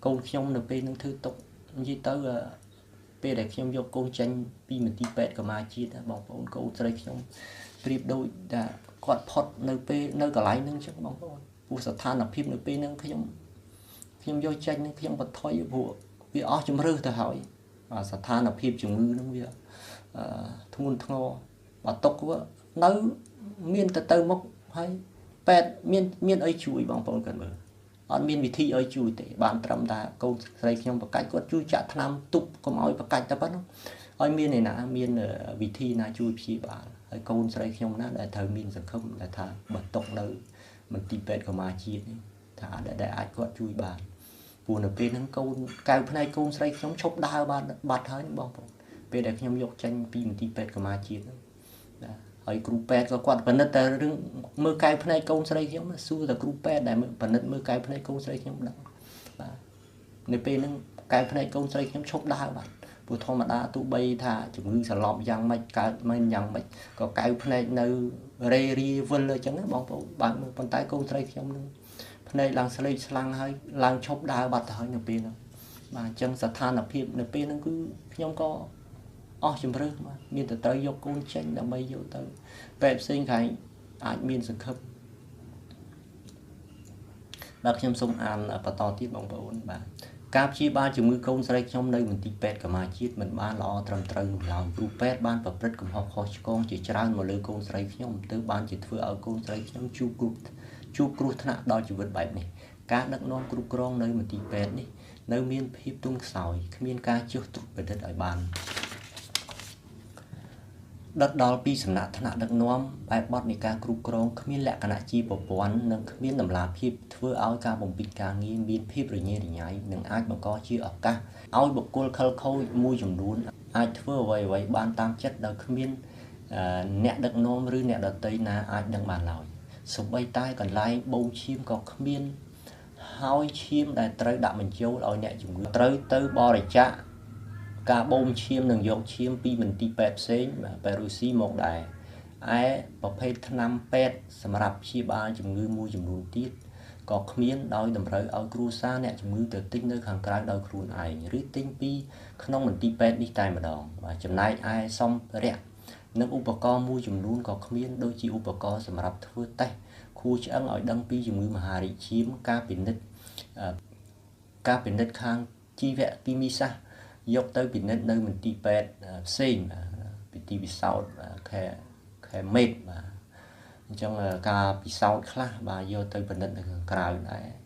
កូនខ្ញុំនៅពេលនឹងធ្វើទុកនិយាយទៅពេលដែលខ្ញុំយកកូនចេញពីមន្ទីរពេទ្យកម្មាជាតិបងប្អូនកូនស្រីខ្ញុំប្រៀបដូចថាគាត់ផុតនៅពេលនៅកន្លែងហ្នឹងចឹងបងប្អូនព្រោះស្ថានភាពនៅពេលហ្នឹងខ្ញុំយកចេញនឹងខ្ញុំបន្ថយព្រោះវាអស់ជំរឿសទៅហើយស្ថានភាពជំងឺហ្នឹងវាធ្ងន់ធ្ងរបើຕົកនៅមានទៅមុខហើយពេទ្យមានអីជួយបងប្អូនគាត់មើលអត់មានវិធីអីជួយទេបានត្រឹមតែកូនស្រីខ្ញុំបកាច់គាត់ជួយចាក់ថ្នាំទប់កុំឲ្យបកាច់តែប៉ុណ្ណោះឲ្យមានឯណាមានវិធីណាជួយព្យាបាលហើយកូនស្រីខ្ញុំណាដែលត្រូវមានសង្ឃឹមដែលថាបើຕົកនៅមន្ទីរពេទ្យកម្មាជាតិនេះថាដែលអាចគាត់ជួយបានព្រោះនៅពេលហ្នឹងកូនកៅផ្នែកកូនស្រីខ្ញុំឈប់ដើរបាត់ហើយបងប្អូនពេលដែលខ្ញុំយកចេញពីមន្ទីរពេទ្យកម្មាជាតិហ្នឹងបាទហើយគ្រូពេទ្យក៏គាត់ពិនិត្យតែរឿងមើលកៅផ្នែកកូនស្រីខ្ញុំសួរតែគ្រូពេទ្យដែលពិនិត្យមើលកៅផ្នែកកូនស្រីខ្ញុំដឹងបាទនៅពេលហ្នឹងកៅផ្នែកកូនស្រីខ្ញុំឈប់ដើរបាទព្រោះធម្មតាទោះបីថាជំងឺសន្លប់យ៉ាងម៉េចកើតមិនយ៉ាងម៉េចក៏កៅផ្នែកនៅរេរីវិលអញ្ចឹងណាបងប្អូនបាទប៉ុន្តែកូនស្រីខ្ញុំនឹងភ្នែកឡើងស្លេកស្លាំងហើយឡើងឈប់ដើរបាត់ទៅហើយនៅពេលហ្នឹងបាទអញ្ចឹងស្ថានភាពនៅពេលហ្នឹងគឺខ្ញុំក៏អស់ជំរឿសបាទមានតែត្រូវយកកូនចេញដើម្បីយកទៅពេទ្យផ្សេងខាងអាចមានសង្ឃឹមបាទខ្ញុំសូមអានបន្តទៀតបងប្អូនបាទការព្យាបាលជំងឺកូនស្រីខ្ញុំនៅមន្ទីរពេទ្យកម្មាជាតិមិនបានល្អត្រឹមត្រូវនោះឡើយគ្រូពេទ្យបានប្រព្រឹត្តកំហុសខុសឆ្គងជាច្រើនមកលើកូនស្រីខ្ញុំទើបបានជាធ្វើឲ្យកូនស្រីខ្ញុំជួបគ្រោះថ្នាក់ដល់ជីវិតបែបនេះការដឹកនាំគ្រប់គ្រងនៅមន្ទីរពេទ្យនេះនៅមានភាពទន់ខ្សោយគ្មានការចុះត្រួតពិនិត្យឲ្យបានដិតដល់ពីសំណាក់ថ្នាក់ដឹកនាំបែបបទនៃការគ្រប់គ្រងគ្មានលក្ខណៈជាប្រព័ន្ធនិងគ្មានតម្លាភាពធ្វើឲ្យការបំពេញការងារមានភាពរញ៉េរញ៉ៃនិងអាចបង្កជាឱកាសឲ្យបុគ្គលខិលខូចមួយចំនួនអាចធ្វើអ្វីៗបានតាមចិត្តដោយគ្មានអ្នកដឹកនាំឬអ្នកដទៃណាអាចដឹងបានឡើយសូម្បីតែកន្លែងបូមឈាមក៏គ្មានហើយឈាមដែលត្រូវដាក់បញ្ចូលឲ្យអ្នកជំងឺត្រូវទៅបរិច្ចាគការបូមឈាមនឹងយកឈាមពីមន្ទីរពេទ្យផ្សេងពេទ្យរុស្ស៊ីមកដែរឯប្រភេទថ្នាំពេទ្យសម្រាប់ព្យាបាលជំងឺមួយចំនួនទៀតក៏គ្មានដោយតម្រូវឲ្យគ្រួសារអ្នកជំងឺទៅទិញនៅខាងក្រៅដោយខ្លួនឯងឬទិញពីក្នុងមន្ទីរពេទ្យនេះតែម្ដងបាទចំណែកឯសម្ភារៈនិងឧបករណ៍មួយចំនួនក៏គ្មានដូចជាឧបករណ៍សម្រាប់ធ្វើតេស្តខួរឆ្អឹងឲ្យដឹងពីជំងឺមហារីកឈាមការពិនិត្យខាងជីវគីមីសាស្ត្រយកទៅពិនិត្យនៅមន្ទីរពេទ្យផ្សេងពិធីពិសោធន៍ខេមេតបាទអញ្ចឹងការពិសោធន៍ខ្លះបាទយកទៅពិនិត្យនៅខាងក្រៅដែរ